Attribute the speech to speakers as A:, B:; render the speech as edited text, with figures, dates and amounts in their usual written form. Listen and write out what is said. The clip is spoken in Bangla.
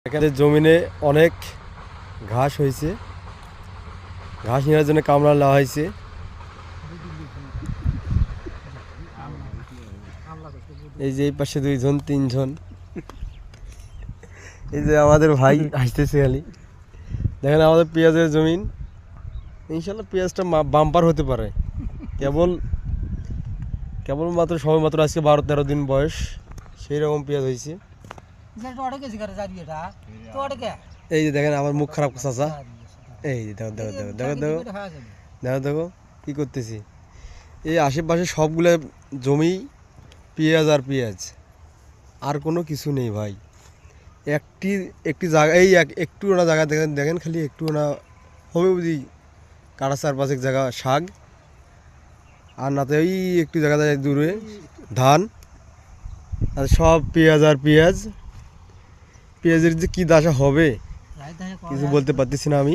A: এখানে জমিনে অনেক ঘাস হয়েছে, ঘাস নেওয়ার জন্য কামলা নেওয়া হয়েছে। এই যে এই পাশে 2 জন 3 জন, এই যে আমাদের ভাই আসতেছে খালি। দেখেন আমাদের পেঁয়াজের জমিন, ইনশাল্লাহ পেঁয়াজটা বাম্পার হতে পারে। কেবলমাত্র সবেমাত্র আজকে 12-13 দিন বয়স, সেই রকম পেঁয়াজ হয়েছে। এই যে দেখেন আমার মুখ খারাপ চাচা, এই যে দেখো দেখো দেখো দেখো দেখো দেখো দেখো কী করতেছি। এই আশেপাশে সবগুলো জমি পেঁয়াজ আর পেঁয়াজ, আর কোনো কিছু নেই ভাই। একটি জায়গা, এই একটু না জায়গা দেখেন দেখেন খালি একটু না হবে বুঝি কাটা 4-5 জায়গা শাক, আর না তো এই একটু জায়গা দূরে ধান, আর সব পেঁয়াজ আর পেঁয়াজ। পেঁয়াজের যে কী দশা হবে কিছু বলতে পারতেছি না আমি।